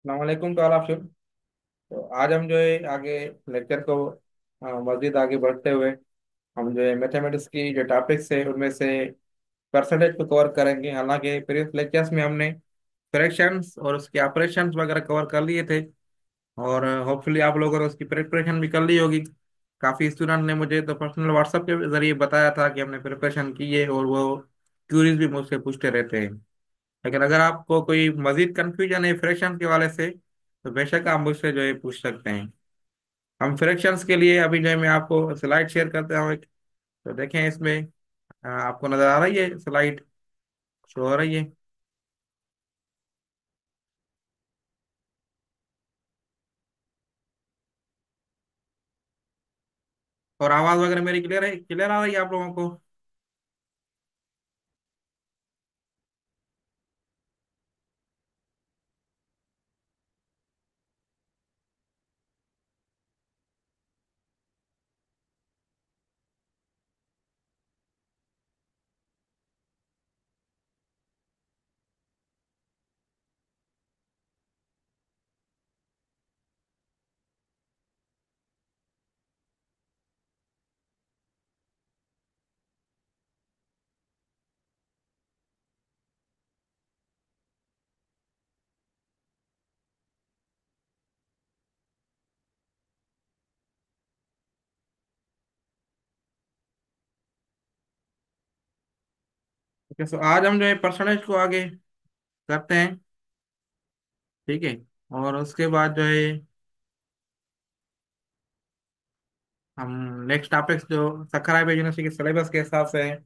वालेकुम। तो आप शुभ। तो आज हम जो है आगे लेक्चर को मजीद आगे बढ़ते हुए हम जो है मैथमेटिक्स की जो टॉपिक्स है उनमें से परसेंटेज को कवर करेंगे। हालांकि प्रीवियस लेक्चर्स में हमने फ्रैक्शंस और उसके ऑपरेशंस वगैरह कवर कर लिए थे और होपफुली आप लोगों ने उसकी प्रिपरेशन भी कर ली होगी। काफ़ी स्टूडेंट ने मुझे तो पर्सनल व्हाट्सएप के जरिए बताया था कि हमने प्रिपरेशन की है और वो क्यूरीज भी मुझसे पूछते रहते हैं। लेकिन अगर आपको कोई मजीद कंफ्यूजन है फ्रैक्शन के वाले से तो बेशक आप मुझसे जो है पूछ सकते हैं। हम फ्रैक्शंस के लिए अभी जो है मैं आपको स्लाइड शेयर करता हूँ एक। तो देखें इसमें आपको नजर आ रही है स्लाइड शो हो रही है। और आवाज वगैरह मेरी क्लियर है, क्लियर आ रही है आप लोगों को? ओके, सो आज हम जो है परसेंटेज को आगे करते हैं। ठीक है। और उसके बाद जो है हम नेक्स्ट टॉपिक्स जो सखराइब यूनिवर्सिटी के सिलेबस के हिसाब से हैं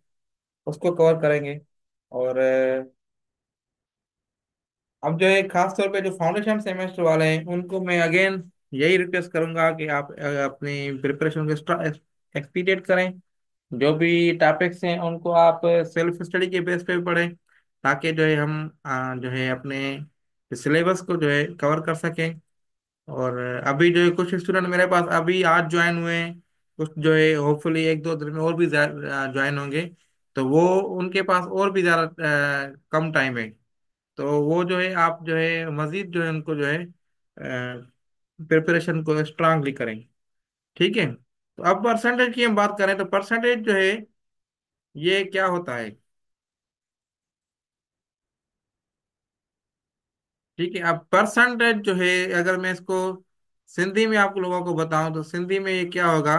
उसको कवर करेंगे। और अब जो है खास तौर पे जो फाउंडेशन सेमेस्टर वाले हैं उनको मैं अगेन यही रिक्वेस्ट करूंगा कि आप अपनी प्रिपरेशन को एक्सपीडिएट करें। जो भी टॉपिक्स हैं उनको आप सेल्फ स्टडी के बेस पे पढ़ें ताकि जो है हम जो है अपने सिलेबस को जो है कवर कर सकें। और अभी जो है कुछ स्टूडेंट मेरे पास अभी आज ज्वाइन हुए हैं, कुछ जो है होपफुली एक दो दिन में और भी ज्वाइन होंगे। तो वो उनके पास और भी ज़्यादा कम टाइम है। तो वो जो है आप जो है मजीद जो है उनको जो है प्रिपरेशन को स्ट्रांगली करें। ठीक है। तो अब परसेंटेज की हम बात करें तो परसेंटेज जो है ये क्या होता है। ठीक है। अब परसेंटेज जो है अगर मैं इसको सिंधी में आप लोगों को बताऊं तो सिंधी में ये क्या होगा।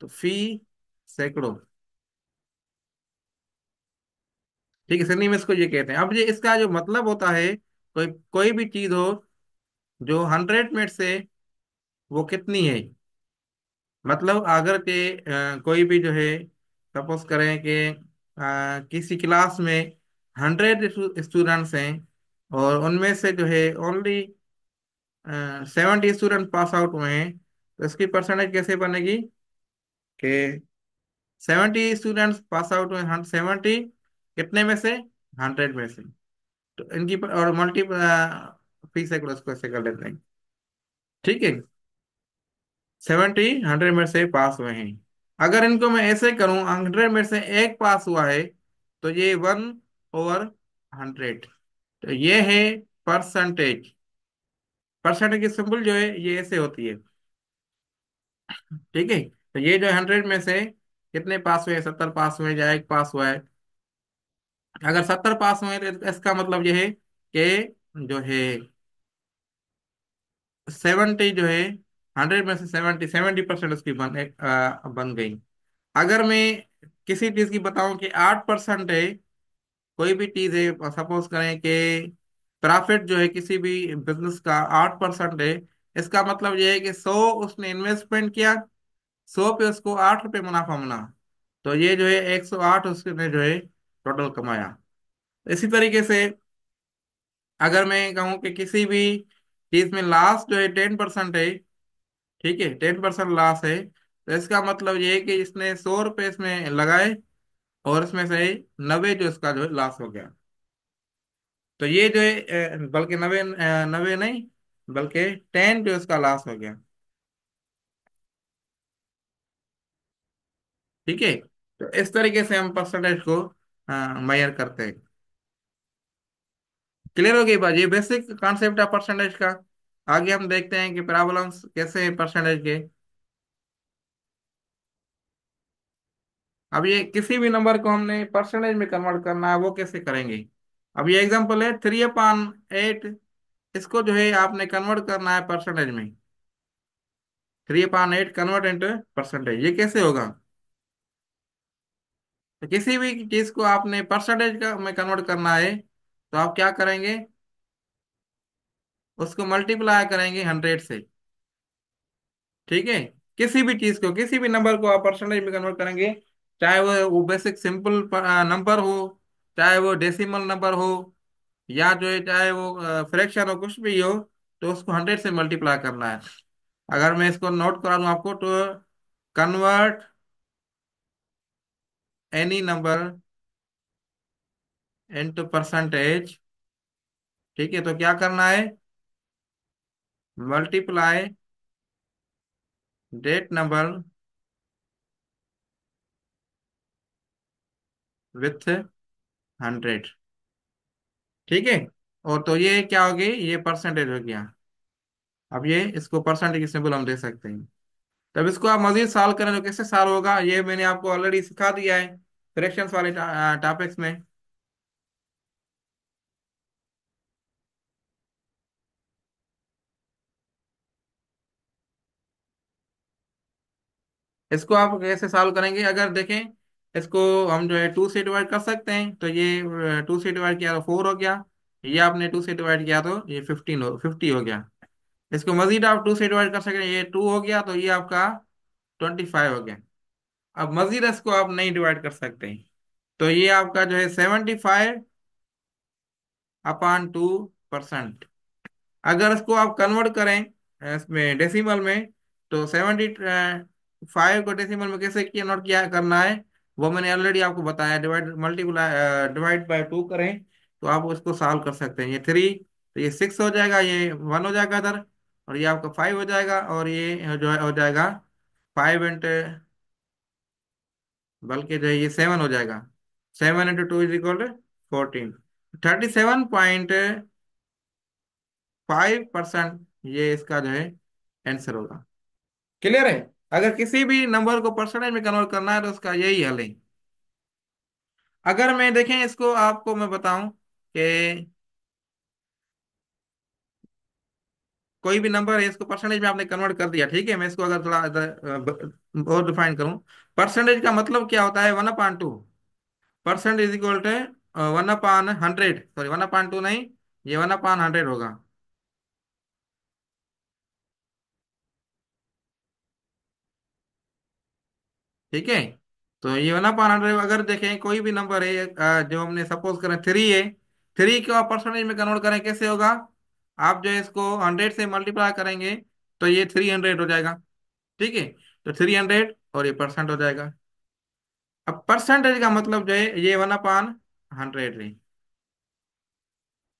तो फी सैकड़ों। ठीक है, सिंधी में इसको ये कहते हैं। अब ये इसका जो मतलब होता है कोई कोई भी चीज हो जो 100 में से वो कितनी है। मतलब अगर के कोई भी जो है सपोज करें कि किसी क्लास में 100 स्टूडेंट्स हैं और उनमें से जो है ओनली 70 स्टूडेंट पास आउट हुए हैं। तो इसकी परसेंटेज कैसे बनेगी कि 70 स्टूडेंट्स पास आउट हुए, 70 कितने में से, 100 में से। तो इनकी और मल्टी फी से उसको ऐसे कर लेते हैं। ठीक है। 70 100 में से पास हुए हैं। अगर इनको मैं ऐसे करूं 100 में से एक पास हुआ है तो ये 1/100। तो ये है परसेंटेज। परसेंटेज की सिंबल जो है ये ऐसे होती है। ठीक है। तो ये जो 100 में से कितने पास हुए, 70 पास हुए या एक पास हुआ है। अगर 70 पास हुए तो इसका मतलब ये है कि जो है 70 जो है 100 में से 70% उसकी बन गई। अगर मैं किसी चीज की बताऊं कि 8% है, कोई भी चीज है सपोज करें कि प्रॉफिट जो है किसी भी बिजनेस का 8% है, इसका मतलब ये है कि 100 उसने इन्वेस्टमेंट किया, 100 पे उसको 8 रुपये मुनाफा मिला। तो ये जो है 108 उसने जो है टोटल कमाया। इसी तरीके से अगर मैं कहूँ कि किसी भी चीज में लॉस जो है 10% है, ठीक है, 10% लॉस है, तो इसका मतलब ये है कि इसने 100 रुपये इसमें लगाए और इसमें से 90 जो इसका जो है लॉस हो गया। तो ये जो है बल्कि 90 90 नहीं बल्कि 10 जो इसका लॉस हो गया। ठीक है। तो इस तरीके से हम परसेंटेज को मेजर करते हैं। क्लियर हो गई बात, ये बेसिक कॉन्सेप्ट है परसेंटेज का। आगे हम देखते हैं कि प्रॉब्लम्स कैसे हैं परसेंटेज के। अब ये किसी भी नंबर को हमने परसेंटेज में कन्वर्ट करना है, वो कैसे करेंगे। अब ये एग्जांपल है 3/8। इसको जो है आपने कन्वर्ट करना है परसेंटेज में। 3/8 कन्वर्ट इंटू परसेंटेज, ये कैसे होगा। तो किसी भी चीज को आपने परसेंटेज का में कन्वर्ट करना है, तो आप क्या करेंगे, उसको मल्टीप्लाई करेंगे 100 से। ठीक है। किसी भी चीज को, किसी भी नंबर को आप परसेंटेज में कन्वर्ट करेंगे, चाहे वो बेसिक सिंपल नंबर हो, चाहे वो डेसिमल नंबर हो, या जो है चाहे वो फ्रैक्शन हो, कुछ भी हो, तो उसको 100 से मल्टीप्लाई करना है। अगर मैं इसको नोट करा दूं आपको, तो convert any number into percentage. ठीक है, तो क्या करना है, मल्टीप्लाई डेट नंबर विथ 100। ठीक है। और तो ये क्या हो गई, ये परसेंटेज हो गया। अब ये इसको परसेंटेज की सिंबल हम दे सकते हैं। तब इसको आप मजीद सॉल्व करें तो कैसे सॉल्व होगा, ये मैंने आपको ऑलरेडी सिखा दिया है फ्रैक्शंस वाले टॉपिक्स में। इसको आप कैसे सॉल्व करेंगे, अगर देखें, इसको हम जो है 2 से डिवाइड कर सकते हैं, तो ये 2 से डिवाइड किया तो 4 हो गया। ये आपने 2 से डिवाइड किया तो ये 50 हो गया। इसको मजीद आप 2 से डिवाइड कर सकते हैं, ये 2 हो गया, तो ये आपका 25 हो गया। अब मजीद इसको आप नहीं डिवाइड कर सकते, तो ये आपका जो है 75/2%। अगर इसको आप कन्वर्ट करें इसमें डेसिमल में, तो 75 को डेसिमल में कैसे किया नोट किया करना है, वो मैंने ऑलरेडी आपको बताया। डिवाइड बाय 2 करें, तो आप उसको सॉल्व कर सकते हैं। ये 3, तो ये 6 हो जाएगा, ये 1 हो जाएगा इधर, और ये आपका 5 हो जाएगा, और ये जो है हो जाएगा 5 बल्कि जो है ये 7 हो जाएगा। 7 × 2 = 14। 37.5%, ये इसका जो है आंसर होगा। क्लियर है। अगर किसी भी नंबर को परसेंटेज में कन्वर्ट करना है, तो उसका यही हल है। अगर मैं देखें इसको, आपको मैं बताऊं कि कोई भी नंबर है, इसको परसेंटेज में आपने कन्वर्ट कर दिया। ठीक है, मैं इसको अगर थोड़ा और डिफाइन करूं, परसेंटेज का मतलब क्या होता है, 1/2। Percent is equal to 1/100, sorry 1/2 नहीं, ये 1/100 होगा। ठीक है। तो ये 1/100, अगर देखें कोई भी नंबर है, जो हमने सपोज करें 3 है, 3 को आप परसेंटेज में कन्वर्ट करें, कैसे होगा, आप जो है इसको 100 से मल्टीप्लाई करेंगे, तो ये 300 हो जाएगा। ठीक है। तो 300, और ये परसेंट हो जाएगा। अब परसेंटेज का मतलब जो है ये 1/100 है।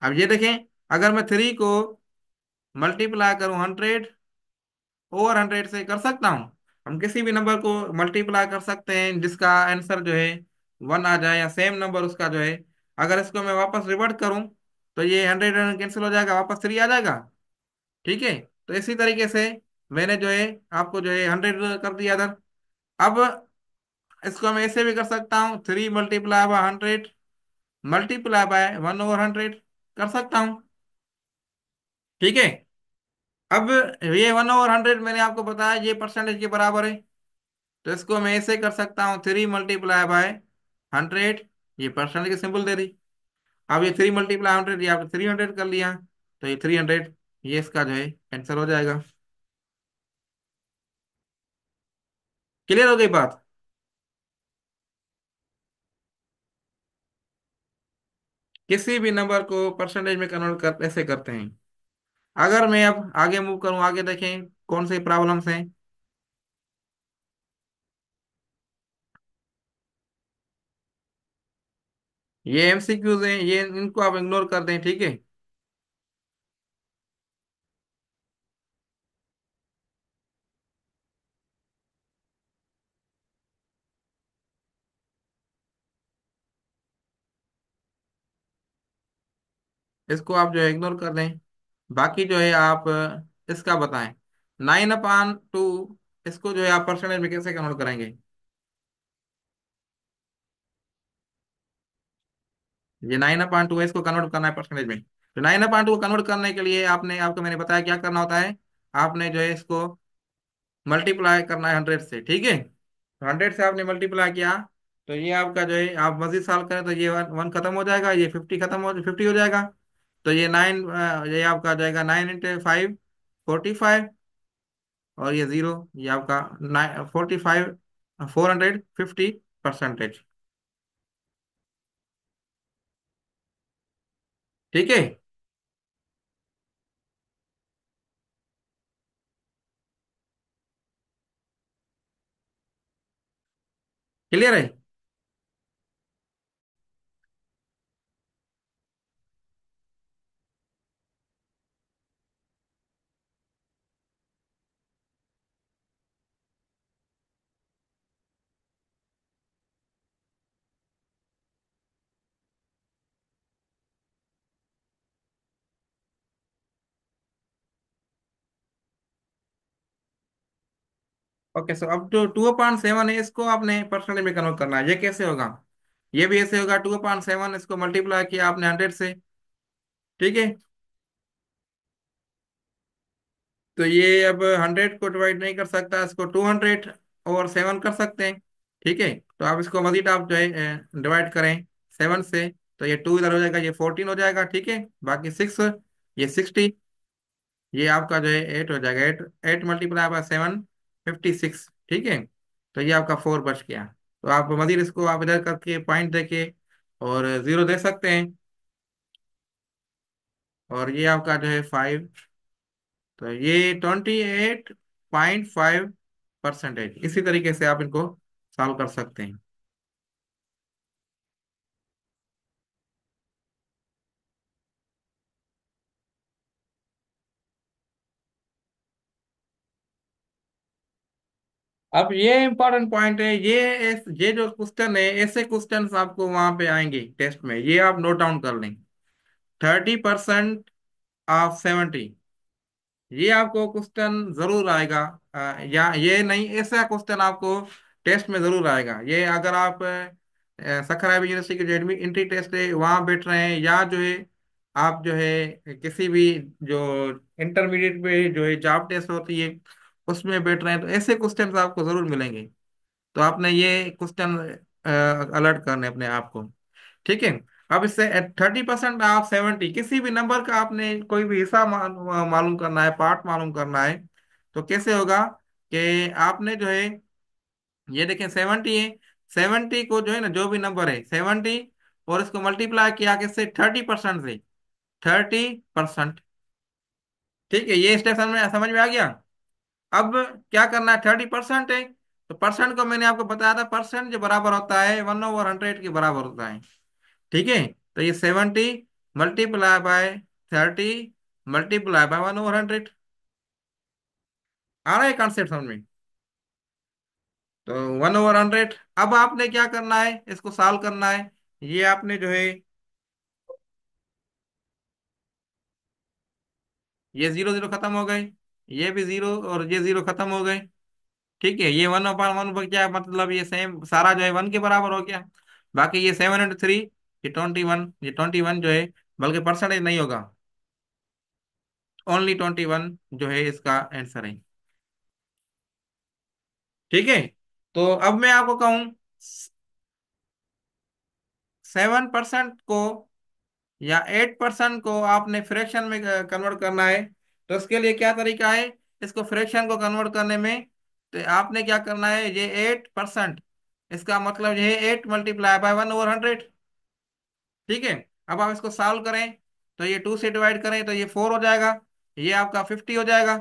अब ये देखें, अगर मैं 3 को मल्टीप्लाई करूं 100 ओवर 100 से, कर सकता हूँ। हम किसी भी नंबर को मल्टीप्लाई कर सकते हैं जिसका आंसर जो है 1 आ जाए, या सेम नंबर उसका जो है। अगर इसको मैं वापस रिवर्ट करूं, तो ये 100 कैंसिल हो जाएगा, वापस 3 आ जाएगा। ठीक है। तो इसी तरीके से मैंने जो है आपको जो है 100 कर दिया इधर। अब इसको मैं ऐसे भी कर सकता हूँ, 3 × 100 मल्टीप्लाई बाय 1/100, कर सकता हूँ। ठीक है। अब ये 1/100 मैंने आपको बताया ये परसेंटेज के बराबर है, तो इसको मैं ऐसे कर सकता हूँ, 3 × 100, ये परसेंटेज की सिंबल दे दी। अब ये 3 × 100, ये आपने 300 कर लिया, तो ये 300, ये इसका जो है आंसर हो जाएगा। क्लियर हो गई बात। किसी भी नंबर को परसेंटेज में कन्वर्ट कर ऐसे करते हैं। अगर मैं अब आगे मूव करूं, आगे देखें कौन से प्रॉब्लम्स हैं। ये एमसीक्यूज हैं, ये इनको आप इग्नोर कर दें। ठीक है। इसको आप जो है इग्नोर कर दें। बाकी जो है आप इसका बताएं। 9/2, इसको जो है आप परसेंटेज में कैसे कन्वर्ट करेंगे? ये 9/2 है, इसको कन्वर्ट करना है परसेंटेज में। तो 9/2 को कन्वर्ट करने के लिए आपने, आपको मैंने बताया क्या करना होता है। आपने जो है इसको मल्टीप्लाई करना है 100 से, ठीक है। 100 से आपने मल्टीप्लाई किया, तो ये आपका जो है, आप मजीद सॉल्व करें तो ये वन वन खत्म हो जाएगा, ये 50 खत्म हो 50 हो जाएगा। तो ये 9, ये आपका आ जाएगा 9 × 5, 45। और ये जीरो, ये आपका 45, 450 परसेंटेज। ठीक है। क्लियर है। ओके, सो अब जो 2/7 है, इसको आपने परसेंटेज में कन्वर्ट करना है। ये कैसे होगा? ये भी ऐसे होगा, 2/7 इसको मल्टीप्लाई किया आपने 100 से, ठीक है। तो ये अब 100 को डिवाइड नहीं कर सकता, इसको 200/7 कर सकते हैं, ठीक है। तो आप इसको मजीद आप जो है डिवाइड करें 7 से, तो ये 2 इधर हो जाएगा, ये 14 हो जाएगा, ठीक है। बाकी 6, ये 60, ये आपका जो है 8 हो जाएगा। 8, 8 मल्टीप्लाई बाय 7, 56, ठीक है। तो ये आपका 4 बच गया। तो आप मजीद इसको आप इधर करके पॉइंट देके और जीरो दे सकते हैं। और ये आपका जो है 5, तो ये 28.5 परसेंटेज। इसी तरीके से आप इनको सॉल्व कर सकते हैं। अब ये इंपॉर्टेंट पॉइंट है, ये जो क्वेश्चन है, ऐसे क्वेश्चन आपको वहां पे आएंगे टेस्ट में, ये आप नोट डाउन कर लें। 30% ऑफ 70, ये आपको क्वेश्चन जरूर आएगा। या ये नहीं, ऐसा क्वेश्चन आपको टेस्ट में जरूर आएगा। ये अगर आप सखरा यूनिवर्सिटी की जो एंट्री टेस्ट है वहां बैठ रहे हैं, या जो है आप जो है किसी भी जो इंटरमीडिएट पे जो है जॉब टेस्ट होती है उसमें बैठ रहे हैं, तो ऐसे क्वेश्चन आपको जरूर मिलेंगे। तो आपने ये क्वेश्चन अलर्ट करने अपने आप को, ठीक है। अब इससे 30%ऑफ 70, किसी भी नंबर का आपने कोई भी हिस्सा मालूम करना है, पार्ट मालूम करना है, तो कैसे होगा कि आपने जो है, ये देखें 70 है, 70 को जो है ना, जो भी नंबर है 70, और इसको मल्टीप्लाई किया किससे, 30% से, 30%, ठीक है। ये स्टेप समझ में आ गया। अब क्या करना है, 30% है, तो परसेंट को मैंने आपको बताया था, परसेंट जो बराबर होता है 1/100 के बराबर होता है, ठीक है। तो ये 70 मल्टीप्लाई बाय 30 मल्टीप्लाई बाय 1/100। आ रहा है कॉन्सेप्ट समझ में? तो 1/100। अब आपने क्या करना है, इसको सॉल्व करना है। ये आपने जो है, ये जीरो जीरो खत्म हो गए, ये भी जीरो और ये जीरो खत्म हो गए, ठीक है। ये 1/1 पर क्या है, मतलब ये सेम सारा जो है 1 के बराबर हो गया। बाकी ये 7 × 3, ये 21, ये 21 जो है, बल्कि परसेंटेज नहीं होगा, ओनली 21 जो है इसका आंसर है, ठीक है। तो अब मैं आपको कहूं, 7% को या 8% को आपने फ्रैक्शन में कन्वर्ट करना है, तो उसके लिए क्या तरीका है, इसको फ्रैक्शन को कन्वर्ट करने में, तो आपने क्या करना है, ये 8%, इसका मतलब ये है 8 मल्टीप्लाई बाय 1/100, ठीक है। अब आप इसको सॉल्व करें, तो ये 2 से डिवाइड करें तो ये 4 हो जाएगा, ये आपका 50 हो जाएगा।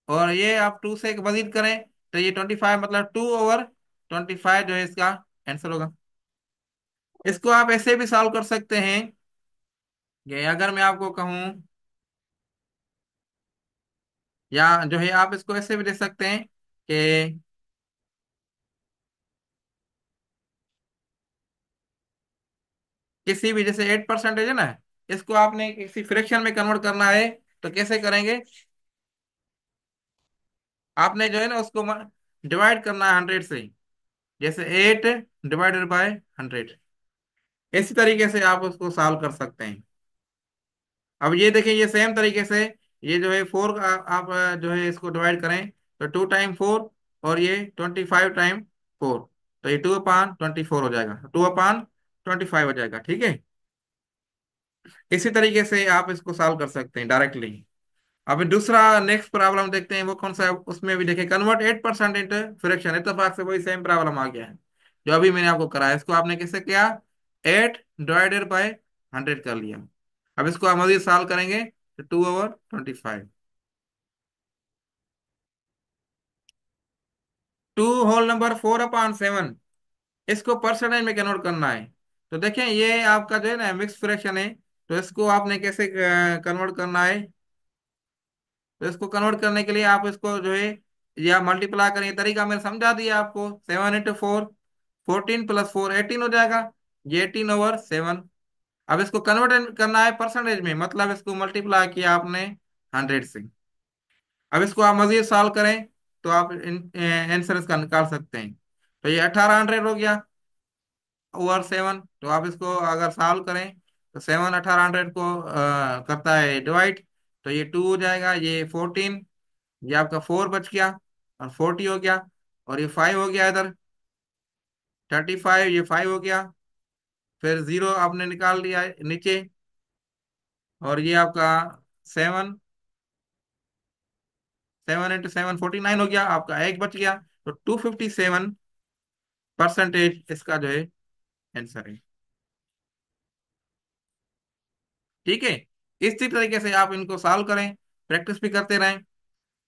और ये आप 2 से मजीद करें तो ये 25, मतलब 2/25 जो है इसका आंसर होगा। इसको आप ऐसे भी सॉल्व कर सकते हैं कि अगर मैं आपको कहूं, या जो है आप इसको ऐसे भी दे सकते हैं कि किसी भी, जैसे 8% है ना, इसको आपने किसी फ्रैक्शन में कन्वर्ट करना है, तो कैसे करेंगे? आपने जो है ना उसको डिवाइड करना है 100 से। जैसे 8 डिवाइडेड बाय 100, इसी तरीके से आप उसको सॉल्व कर सकते हैं। अब ये देखिए, ये सेम तरीके से, ये जो है 4 आप जो है इसको डिवाइड करें, तो 2 टाइम 4, और ये 25 टाइम 4, तो ये 2/24 हो जाएगा, 2/25 हो जाएगा, ठीक है। इसी तरीके से आप इसको सॉल्व कर सकते हैं डायरेक्टली। अभी दूसरा नेक्स्ट प्रॉब्लम देखते हैं, वो कौन सा है, उसमें भी देखिए, कन्वर्ट 8% इंटू फ्रैक्शन, इत्तेफाक से वही सेम प्रॉब्लम आ गया है जो अभी मैंने आपको कराया। इसको आपने कैसे किया? 8 डिवाइडेड बाय 100 कर लिया। अब इसको हम मजीद सॉल्व करेंगे, तो 2/25, 2 होल नंबर 4/7, इसको परसेंटेज में कन्वर्ट करना है। तो देखें, ये आपका जो है ना मिक्स फ्रैक्शन है, तो इसको आपने कैसे कन्वर्ट करना है? तो इसको कन्वर्ट करने के लिए आप इसको जो है, या मल्टीप्लाई करें, तरीका मैंने समझा दिया आपको। 7 इंटू 4, 14 + 4 18 हो जाएगा, ये 18/7। अब इसको कन्वर्ट करना है परसेंटेज में, मतलब इसको मल्टीप्लाई किया आपने 100 से। अब इसको आप मजीद सॉल्व करें, तो आप आंसर इसका निकाल सकते हैं। तो ये 1800 हो गया ओवर 7। तो आप इसको अगर सॉल्व करें, तो 7 1800 को करता है डिवाइड, तो ये 2 हो जाएगा, ये 14, ये आपका 4 बच गया, और 40 हो गया, और ये 5 हो गया इधर, 35, ये 5 हो गया, फिर जीरो आपने निकाल दिया है नीचे, और ये आपका 7, 7 इंटू 7 49 हो गया, आपका एक बच गया। तो 257% इसका जो है आंसर है, ठीक है। इसी तरीके से आप इनको सॉल्व करें, प्रैक्टिस भी करते रहें।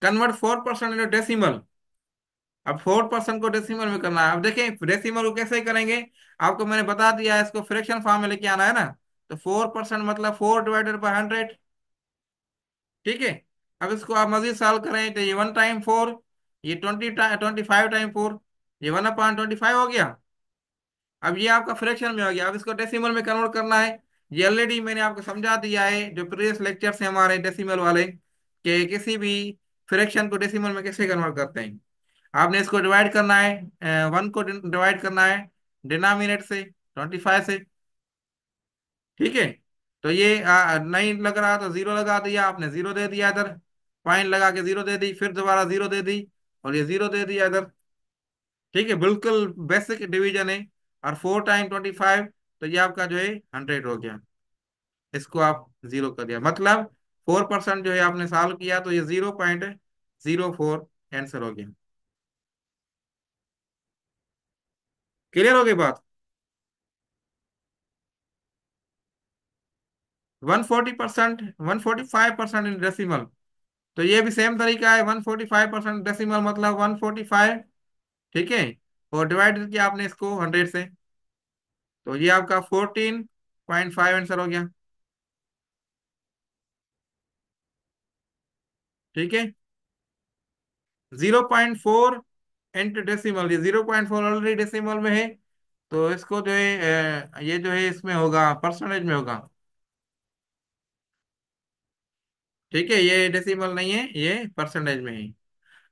Convert 4% into decimal. अब 4% को डेसिमल में करना है। अब देखें डेसिमल को कैसे करेंगे, आपको मैंने बता दिया है, इसको फ्रैक्शन फॉर्म में लेके आना है ना। तो 4% मतलब 4/100, ठीक है। अब इसको आप मजीद सॉल्व करें, तो ये 1 टाइम 4, ये 25 टाइम 4, ये 1/25 हो गया। अब ये आपका फ्रैक्शन में हो गया, अब इसको डेसिमल में कन्वर्ट करना है। ये ऑलरेडी मैंने आपको समझा दिया है, जो प्रीवियस लेक्चर से हमारे डेसिमल वाले, कि किसी भी फ्रैक्शन को डेसिमल में कैसे कन्वर्ट करते हैं। आपने इसको डिवाइड करना है, 1 को डिवाइड करना है डिनोमिनेट से, 25 से, ठीक है। तो ये नहीं लग रहा, तो जीरो लगा दिया आपने, जीरो दे दिया इधर, पॉइंट लगा के जीरो दे दी, फिर दोबारा जीरो दे दी, और ये जीरो दे दिया इधर, ठीक है। बिल्कुल बेसिक डिवीजन है। और 4 टाइम 25, तो ये आपका जो है 100 हो गया। इसको आप जीरो कर दिया, मतलब 4% जो है आपने सॉल्व किया, तो ये 0.04 आंसर हो गया। क्लियर हो गई बात? 140%, 145% इन डेसिमल। तो ये भी सेम तरीका है, 145% डेसिमल मतलब 145, ठीक है। और डिवाइड किया आपने इसको 100 से, तो ये आपका 14.5 आंसर हो गया, ठीक है। 0.4 इंटू डेसिमल, ये 0.4 ऑलरेडी डेसिमल में है, तो इसको जो है ये जो है इसमें होगा, परसेंटेज में होगा, ठीक है। ये डेसिमल नहीं है, ये परसेंटेज में है।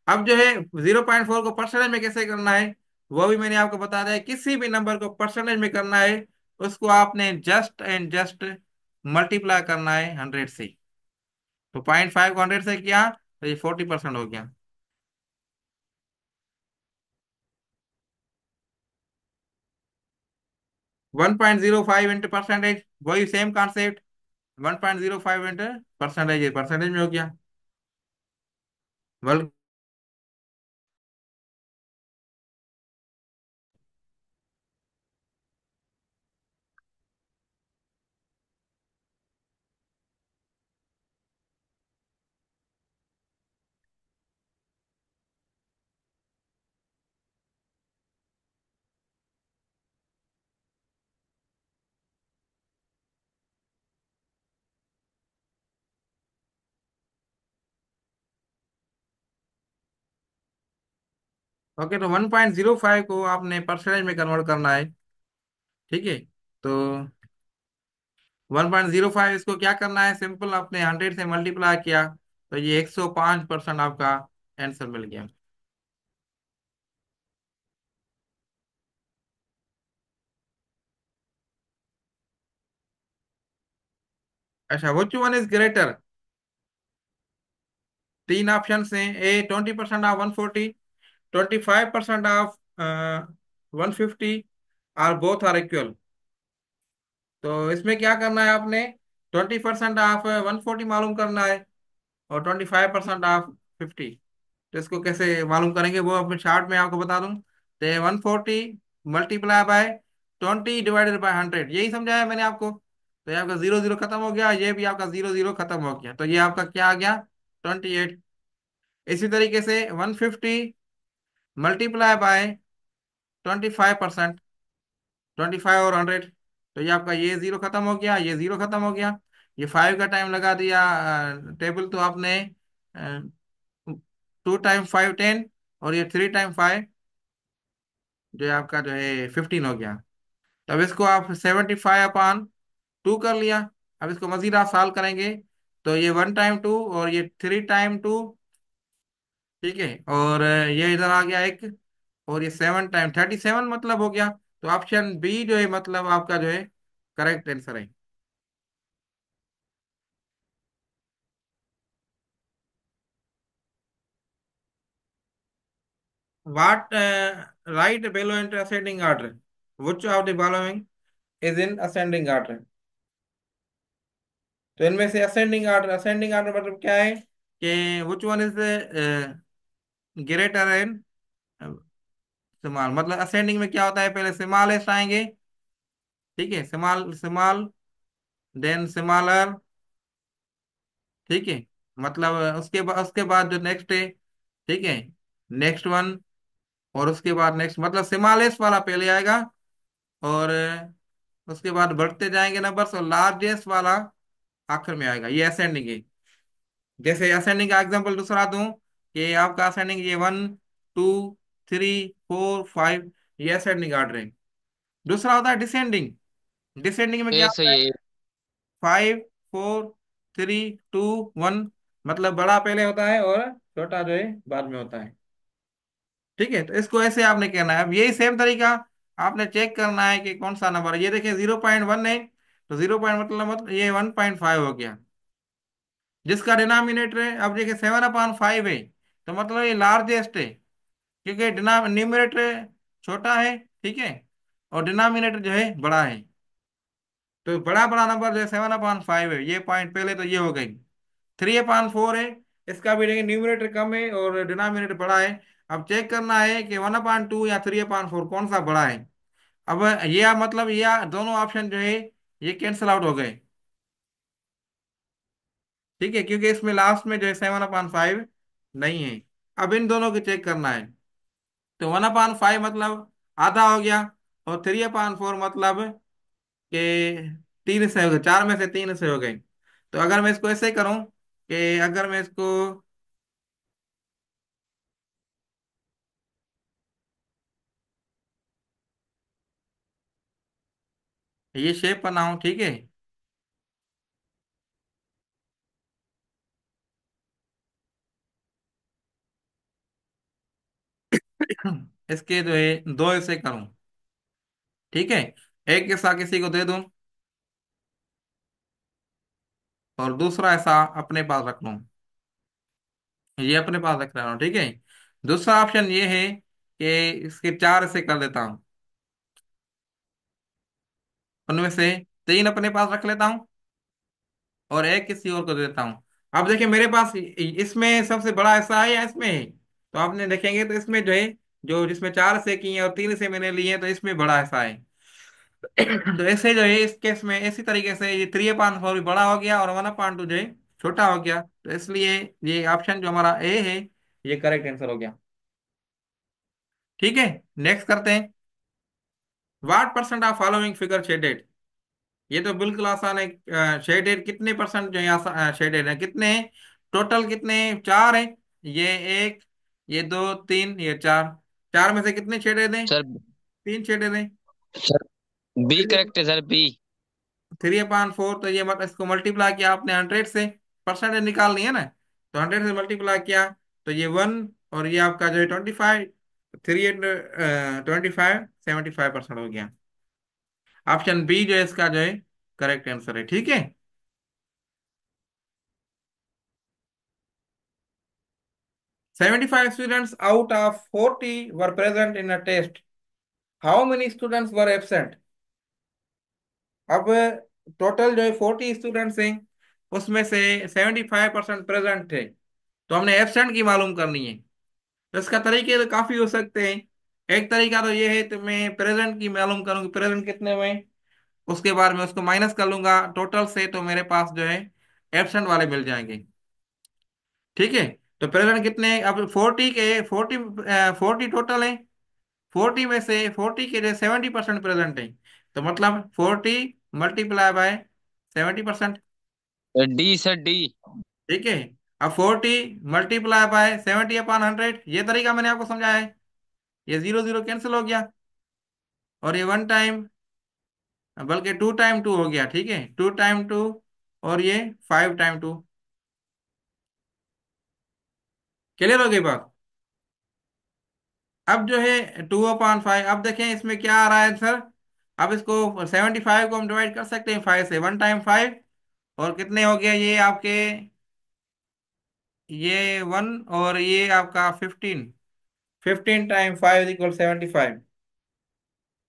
अब जो है 0.4 को परसेंटेज में कैसे करना है, वो भी मैंने आपको बता दिया है। किसी भी नंबर को परसेंटेज में करना है, उसको आपने जस्ट एंड जस्ट मल्टीप्लाई करना है 100 से। तो 0.5 को 100 से किया, तो ये 40% हो गया। 1.05 इंटू परसेंटेज, वही same concept, 1.05 into percentage, percentage में हो गया। बल ओके, तो 1.05 को आपने परसेंटेज में कन्वर्ट करना है, ठीक है। तो 1.05 इसको क्या करना है, सिंपल अपने 100 से मल्टीप्लाई किया, तो ये 105% आपका आंसर मिल गया। अच्छा, विच वन इज ग्रेटर? तीन ऑप्शन हैं, ए 20% ऑफ 140, 25% ऑफ 150, और बोथ आर इक्वल। तो इसमें क्या करना है आपने, 20% ऑफ 140 मालूम करना है, और 25% ऑफ 50। तो इसको कैसे मालूम करेंगे वो अपने चार्ट में आपको बता दूं। तो 140 मल्टीप्लाई बाय 20 डिवाइडेड बाय 100, यही समझाया मैंने आपको। तो ये आपका जीरो जीरो खत्म हो गया, ये भी आपका जीरो जीरो खत्म हो गया, तो ये आपका क्या आ गया, 28। इसी तरीके से 150 मल्टीप्लाई बाय 25%, 25 और 100, तो ये आपका ये जीरो खत्म हो गया, ये जीरो खत्म हो गया। ये 5 का टाइम लगा दिया टेबल, तो आपने 2 टाइम 5 10, और ये 3 टाइम 5, जो है आपका जो है 15 हो गया। तब इसको आप 75/2 कर लिया। अब इसको मजीद आप सॉल्व करेंगे, तो ये 1 टाइम 2 और ये 3 टाइम 2, ठीक है, और ये इधर आ गया एक, और ये 7 टाइम 37 मतलब हो गया। तो ऑप्शन बी जो है मतलब आपका जो है करेक्ट आंसर है। What right below into ascending order? Which of the following is in ascending order? तो इनमें से असेंडिंग ऑर्डर मतलब क्या है, कि which one is greater in small. मतलब असेंडिंग में क्या होता है, पहले स्मॉलेस्ट आएंगे, ठीक है, स्मॉल स्मॉल, देन स्मॉलर, ठीक है, मतलब उसके बाद जो नेक्स्ट है, ठीक है, नेक्स्ट वन, और उसके बाद नेक्स्ट, मतलब स्मॉलेस्ट वाला पहले आएगा, और उसके बाद बढ़ते जाएंगे नंबर्स, और लार्जेस्ट वाला आखिर में आएगा, ये असेंडिंग है। जैसे असेंडिंग का एग्जांपल दूसरा दूं, कि आपका असेंडिंग ये 1 2 3 4 5, ये असेंडिंग ऑर्डर है। दूसरा होता है डिसेंडिंग। डिसेंडिंग में क्या ये होता सही है, है। 5 4 3 2 1, मतलब बड़ा पहले होता है और छोटा जो है बाद में होता है। ठीक है, तो इसको ऐसे आपने कहना है। अब यही सेम तरीका आपने चेक करना है कि कौन सा नंबर है। ये देखिए 0.1 है, तो 0 पॉइंट मतलब ये 1.5 हो गया। जिसका डिनोमिनेटर है, अब देखिए 7/5 है, तो मतलब ये लार्जेस्ट है, क्योंकि न्यूमरेटर छोटा है, ठीक है, और डिनोमिनेटर जो है बड़ा है। तो बड़ा बड़ा नंबर जो है 7/5 है, ये पॉइंट पहले तो ये हो गई। 3/4 है, इसका भी देखिए न्यूमरेटर कम है और डिनोमिनेटर बड़ा है। अब चेक करना है कि 1/2 या 3/4 कौन सा बड़ा है। अब ये मतलब ये दोनों ऑप्शन जो है ये कैंसिल आउट हो गए, ठीक है, क्योंकि इसमें लास्ट में जो है 7/5 नहीं है। अब इन दोनों को चेक करना है। तो 1/5 मतलब आधा हो गया, और 3/4 मतलब कि तीन से हो गए, चार में से तीन से हो गए। तो अगर मैं इसको ऐसे करूं, कि अगर मैं इसको ये शेप बनाऊं, ठीक है, इसके जो है दो ऐसे करूं, ठीक है, एक ऐसा किसी को दे दूं, और दूसरा ऐसा अपने पास रख लूं। ये अपने पास रख रहा हूं, ठीक है। दूसरा ऑप्शन ये है कि इसके चार ऐसे कर देता हूं, उनमें से तीन अपने पास रख लेता हूं, और एक किसी और को दे देता हूं। अब देखिए मेरे पास इसमें सबसे बड़ा हिस्सा है या इसमें है, तो आपने देखेंगे तो इसमें जो है, जो जिसमें चार से किए हैं और तीन से मैंने लिए हैं, तो इसमें बड़ा हिस्सा है। तो ऐसे जो है इस केस में इसी तरीके से ये 3/4 भी बड़ा हो गया, और 1/2 जो है छोटा हो गया। तो इसलिए ये ऑप्शन जो हमारा ए है, ये करेक्ट आंसर हो गया। ठीक है, नेक्स्ट करते हैं। What percent of following figure shaded? ये तो बिल्कुल आसान है। शेडेड कितने परसेंट जो है शेडेड है, कितने हैं टोटल, कितने हैं? चार है। ये एक, ये दो, तीन, ये चार। चार में से कितने शेडेड हैं? सर तीन शेडेड हैं। सर बी जल्दी। करेक्ट है सर, बी। 3/4, तो ये मतलब इसको मल्टीप्लाई किया आपने 100 से, परसेंटेज निकालनी है ना, तो 100 से मल्टीप्लाई किया, तो ये 1, और ये आपका जो है 25, 25, 75% हो गया। ऑप्शन बी जो है इसका जो है करेक्ट आंसर है, ठीक है। 75 students out of 40 were present in a test, how many students were absent. अब टोटल जो है 40 स्टूडेंट्स हैं, उसमें से 75% प्रेजेंट थे, तो हमने एब्सेंट की मालूम करनी है। तो इसका तरीके तो काफी हो सकते हैं। एक तरीका तो ये है, तो मैं प्रेजेंट की मालूम करूंगी, प्रेजेंट कितने हुए, उसके बाद में उसको माइनस कर लूंगा टोटल से, तो मेरे पास जो है एब्सेंट वाले मिल जाएंगे, ठीक है। तो प्रेजेंट कितने, अब 40 के 40, 40 टोटल है, 40 में से 40 के लिए 70% प्रेजेंट है, तो मतलब 40 multiply by 70%, D sir, D. ठीक है। अब 40 मल्टीप्लाई बाय 70/100, ये तरीका मैंने आपको समझाया है। ये जीरो जीरो कैंसिल हो गया, और ये 1 टाइम, बल्कि 2 टाइम 2 हो गया, ठीक है, 2 टाइम 2, और ये 5 टाइम 2। क्लियर हो गई बात। अब जो है 2/5, अब देखें इसमें क्या आ रहा है आंसर। अब इसको 75 को हम डिवाइड कर सकते हैं 5 से, 1 टाइम 5, और कितने हो गया ये आपके, ये 1, और ये आपका 15, 15 टाइम 5 = 75,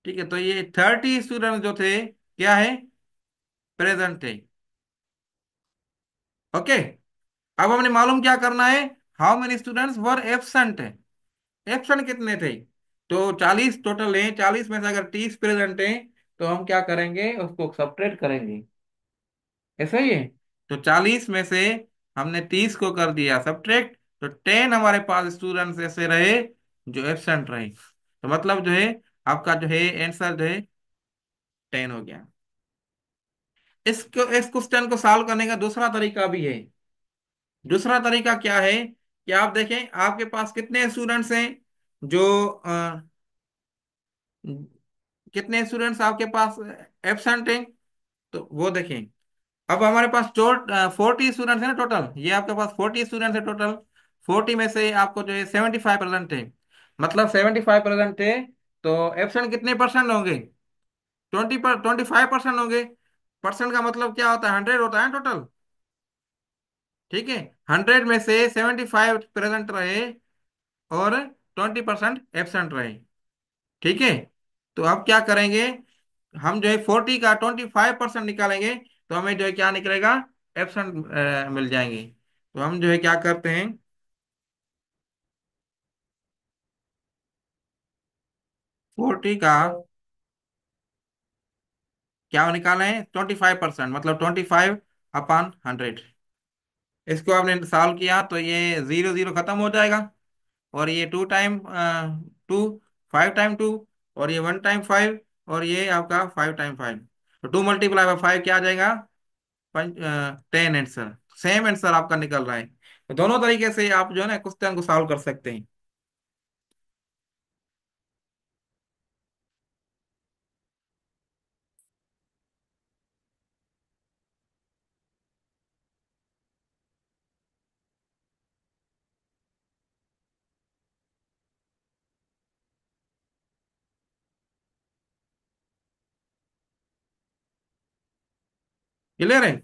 ठीक है। तो ये 30 स्टूडेंट जो थे, क्या है, प्रेजेंट थे, ओके। अब हमने मालूम क्या करना है, how many students were absent है, एब्सेंट कितने थे। तो 40 टोटल है, 40 में से अगर 30 प्रेजेंट है, तो हम क्या करेंगे, उसको सब्ट्रैक्ट करेंगे, ऐसा ही है। तो 40 में से हमने 30 को कर दिया सब्ट्रैक्ट, तो 10 हमारे पास स्टूडेंट्स ऐसे रहे जो एब्सेंट रहे, तो मतलब जो है आपका जो है आंसर जो है 10 हो गया। इसको, इस क्वेश्चन को सॉल्व करने का दूसरा तरीका भी है। दूसरा तरीका क्या है, कि आप देखें आपके पास कितने स्टूडेंट्स हैं, जो कितने स्टूडेंट्स आपके पास एब्सेंट हैं, तो वो देखें। अब हमारे पास टोट 40 स्टूडेंट्स है ना टोटल, ये आपके पास 40 स्टूडेंट्स है टोटल, 40 में से आपको जो है 75% है, मतलब 75% है, तो एब्सेंट कितने परसेंट होंगे, 25% होंगे। परसेंट का मतलब क्या होता है, 100 होता है टोटल, ठीक है। 100 में से 75 प्रेजेंट रहे, और 20% एब्सेंट रहे, ठीक है। तो अब क्या करेंगे, हम जो है 40 का 25% निकालेंगे, तो हमें जो है क्या निकलेगा, एब्सेंट मिल जाएंगे। तो हम जो है क्या करते हैं, 40 का क्या निकाले हैं, 25%, मतलब 25/100। इसको आपने सॉल्व किया, तो ये जीरो जीरो खत्म हो जाएगा, और ये 2 टाइम 2, 5 टाइम 2, और ये 1 टाइम 5, और ये आपका 5 टाइम 5, तो 2 × 5 क्या आ जाएगा, 10 आंसर। सेम आंसर आपका निकल रहा है। तो दोनों तरीके से आप जो है ना क्वेश्चन को सॉल्व कर सकते हैं। क्लियर है।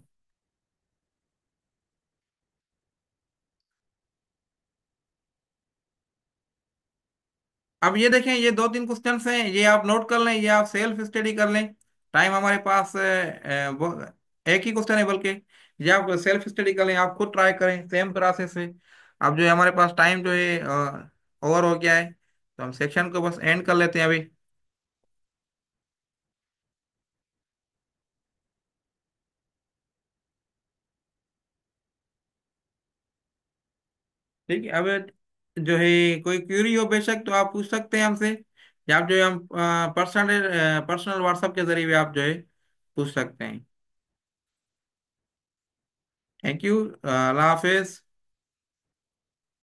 अब ये देखें, ये 2-3 क्वेश्चन हैं, ये आप नोट कर लें, ये आप सेल्फ स्टडी कर लें। टाइम हमारे पास एक ही क्वेश्चन है बल्कि, ये आप सेल्फ स्टडी कर लें, आप खुद ट्राई करें सेम प्रोसेस से। अब जो है हमारे पास टाइम जो है ओवर हो गया है, तो हम सेक्शन को बस एंड कर लेते हैं अभी। ठीक है। अब जो है कोई क्यूरी हो बेशक तो आप पूछ सकते हैं हमसे, या आप जो है हम पर्सनल व्हाट्सएप के जरिए भी आप जो है पूछ सकते हैं। Thank you, Allah Hafiz.